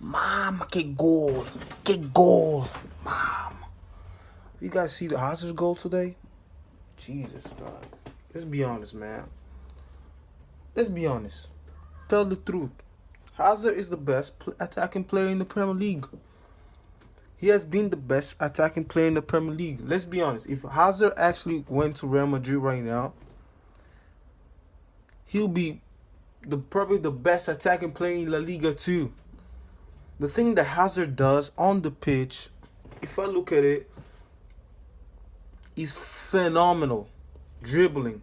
Mama, que gol. Que gol. Mama. You guys see the Hazard's goal today? Jesus God. Let's be honest, man. Let's be honest. Tell the truth. Hazard is the best attacking player in the Premier League. He has been the best attacking player in the Premier League. Let's be honest. If Hazard actually went to Real Madrid right now, he'll be probably the best attacking player in La Liga too. The thing that Hazard does on the pitch, if I look at it, is phenomenal. Dribbling.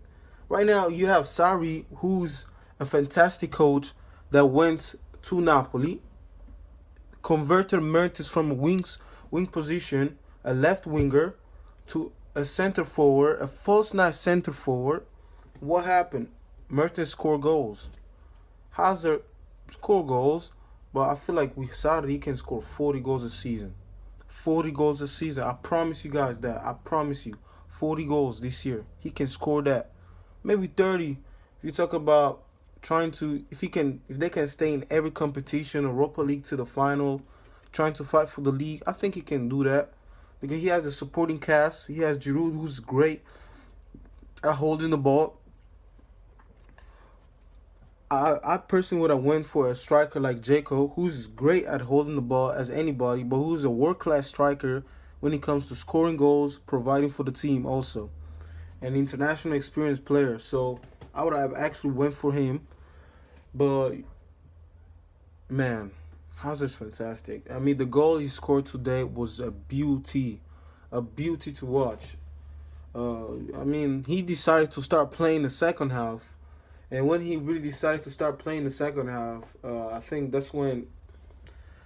Right now, you have Sarri, who's a fantastic coach that went to Napoli, converted Mertens from a wing position, a left winger, to a center forward, a false nine center forward. What happened? Mertens scored goals. Hazard scored goals, but I feel like with Sarri, he can score 40 goals a season. 40 goals a season. I promise you guys that. I promise you. 40 goals this year. He can score that. Maybe 30. If you talk about trying to, if they can stay in every competition, Europa League to the final, trying to fight for the league, I think he can do that. Because he has a supporting cast. He has Giroud, who's great at holding the ball. I personally would have went for a striker like Jaco, who's great at holding the ball as anybody, but who's a world-class striker when it comes to scoring goals, providing for the team also. An international experienced player. So I would have actually went for him. But, man, Hazard's fantastic. I mean, the goal he scored today was a beauty. A beauty to watch. I mean, he decided to start playing the second half. And when he really decided to start playing the second half, I think that's when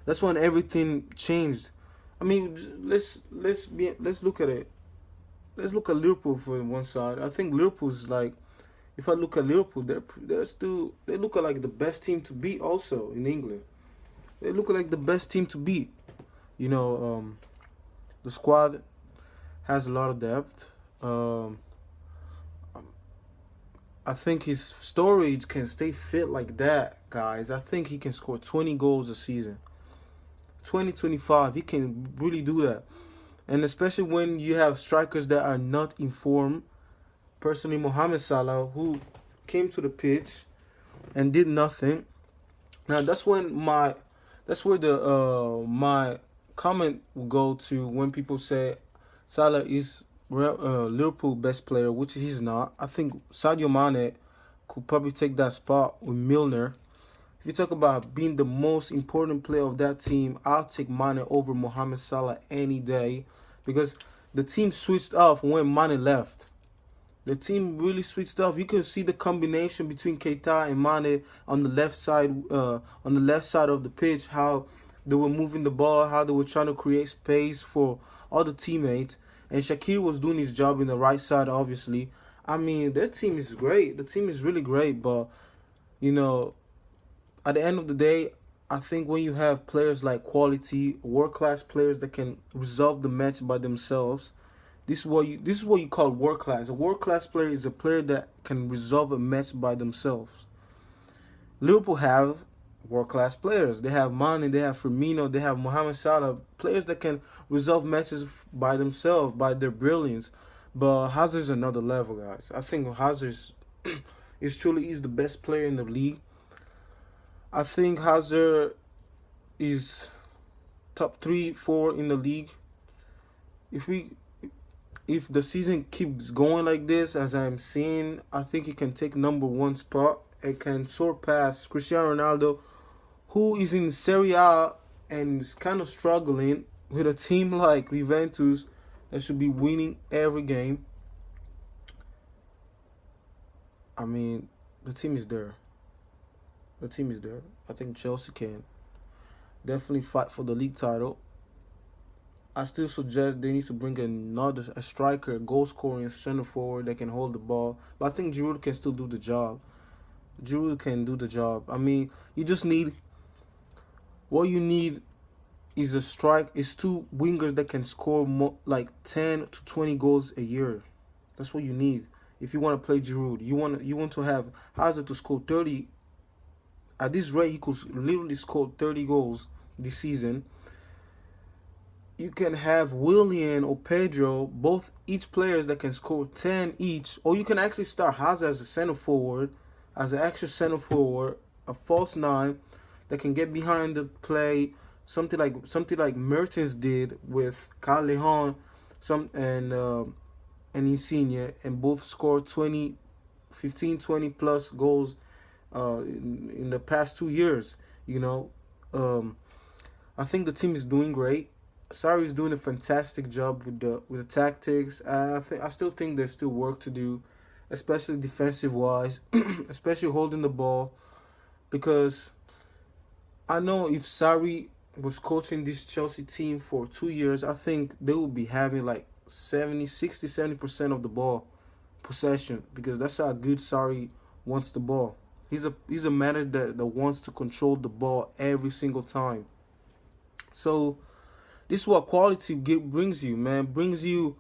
everything changed. I mean, let's look at it. Let's look at Liverpool for one side. I think Liverpool's like, if I look at Liverpool, they look like the best team to beat also in England. They look like the best team to beat. You know, the squad has a lot of depth. I think his storage can stay fit like that, guys. I think he can score 20 goals a season. 20, 25, he can really do that. And especially when you have strikers that are not in form. Personally, Mohamed Salah, who came to the pitch and did nothing. Now that's where my comment will go to when people say Salah is Liverpool best player, which he's not. I think Sadio Mane could probably take that spot with Milner. If you talk about being the most important player of that team, I'll take Mane over Mohamed Salah any day, because the team switched off when Mane left. The team really switched off. You can see the combination between Keita and Mane on the left side, of the pitch. How they were moving the ball, how they were trying to create space for all the teammates. And Shaqiri was doing his job in the right side, obviously. I mean, their team is great. The team is really great, but you know, at the end of the day, I think when you have players like quality, world-class players that can resolve the match by themselves, this is what you call world-class. A world-class player is a player that can resolve a match by themselves. Liverpool have world-class players. They have Mane, they have Firmino, they have Mohamed Salah, players that can resolve matches by themselves, by their brilliance. But Hazard's another level, guys. I think Hazard is truly the best player in the league. I think Hazard is top 3, 4 in the league. If the season keeps going like this, as I'm seeing, I think he can take number 1 spot and can surpass Cristiano Ronaldo, who is in Serie A and is kind of struggling with a team like Juventus that should be winning every game. I mean, the team is there. The team is there. I think Chelsea can definitely fight for the league title. I still suggest they need to bring a striker, a goal-scoring center forward that can hold the ball. But I think Giroud can still do the job. Giroud can do the job. I mean, what you need is two wingers that can score like 10 to 20 goals a year. That's what you need. If you want to play Giroud, you want to have Hazard to score 30. At this rate, he could literally score 30 goals this season, you can have Willian or Pedro, both each players that can score 10 each, or you can actually start Hazard as a center forward, as an extra center forward, a false nine that can get behind the play, something like Mertens did with Callejon, some and Insigne, and both scored 20, 15, 20 plus goals in the past 2 years. You know, um, I think the team is doing great. Sarri is doing a fantastic job with the tactics. I still think there's still work to do, especially defensive wise, especially holding the ball. Because I know if Sarri was coaching this Chelsea team for 2 years, I think they would be having like 70, 60, 70% of the ball possession, because that's how good Sarri wants the ball. He's a manager that wants to control the ball every single time. So this is what quality brings you, man. Brings you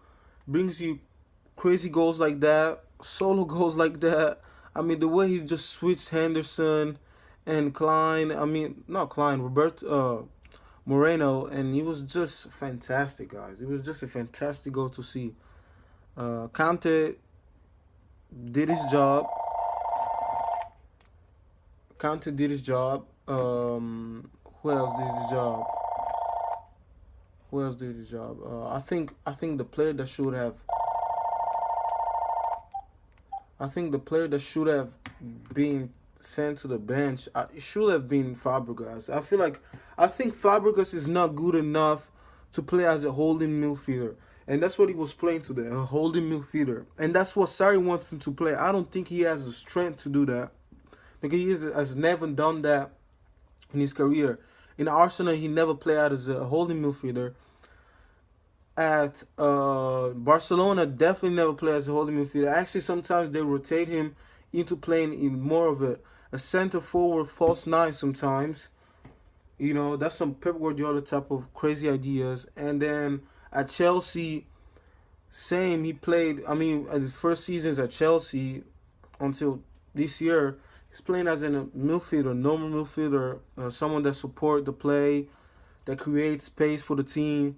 crazy goals like that, solo goals like that. I mean, the way he just switched Henderson and Klein. I mean, not Klein, Robert Moreno, and he was just fantastic, guys. It was just a fantastic goal to see. Kante did his job. Kante did his job. Who else did his job? Who else did his job? I think the player that should have. I think the player that should have been sent to the bench, it should have been Fabregas. I think Fabregas is not good enough to play as a holding midfielder, and that's what he was playing today, a holding midfielder, and that's what Sarri wants him to play. I don't think he has the strength to do that, because has never done that in his career. In Arsenal, he never played out as a holding midfielder. At Barcelona, definitely never played as a holding midfielder. Actually, sometimes they rotate him into playing in more of a center forward false nine sometimes. You know, that's some Pep Guardiola type of crazy ideas. And then at Chelsea, same. He played, I mean, at his first seasons at Chelsea until this year, he's playing as a midfielder, normal midfielder, someone that support the play, that creates space for the team.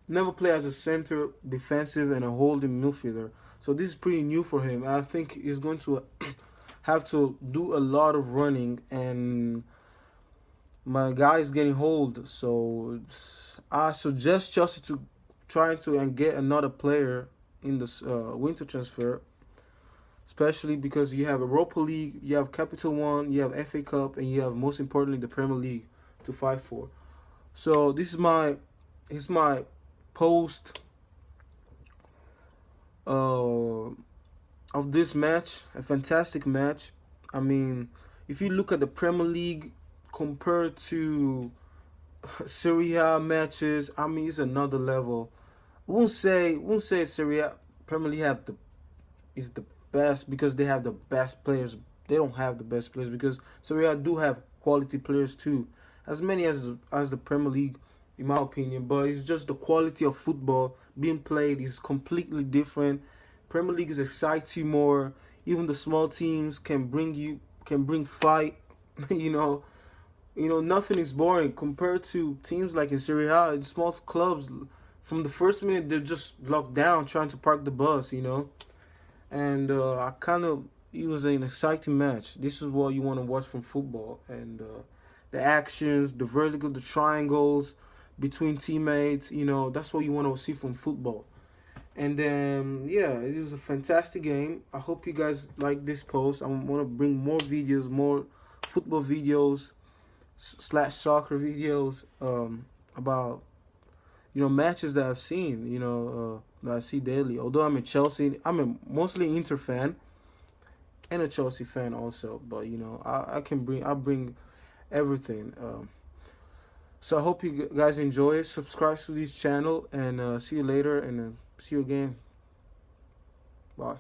Never play as a center defensive and a holding midfielder. So this is pretty new for him. I think he's going to have to do a lot of running, and my guy is getting old. So I suggest Chelsea to try to and get another player in this winter transfer, especially because you have Europa League, you have Capital One, you have FA Cup, and you have, most importantly, the Premier League to fight for. So this is my post of this match, a fantastic match. I mean, if you look at the Premier League compared to Serie A matches, I mean, it's another level. Won't say Serie A Premier League is the best because they have the best players. They don't have the best players, because Serie A do have quality players too, as many as the Premier League, in my opinion. But it's just the quality of football being played is completely different. Premier League is excites you more. Even the small teams can bring fight. you know, nothing is boring compared to teams like in Serie A. In small clubs, from the first minute they're just locked down trying to park the bus. And it was an exciting match. This is what you want to watch from football, and the actions, the vertical, the triangles between teammates. That's what you want to see from football. And then, yeah, it was a fantastic game. I hope you guys like this post. I want to bring more videos, more football videos slash soccer videos about matches that I've seen. That I see daily. Although I'm a Chelsea, I'm a mostly Inter fan and a Chelsea fan also. But I bring everything. So I hope you guys enjoy it. Subscribe to this channel, and see you later, and see you again. Bye.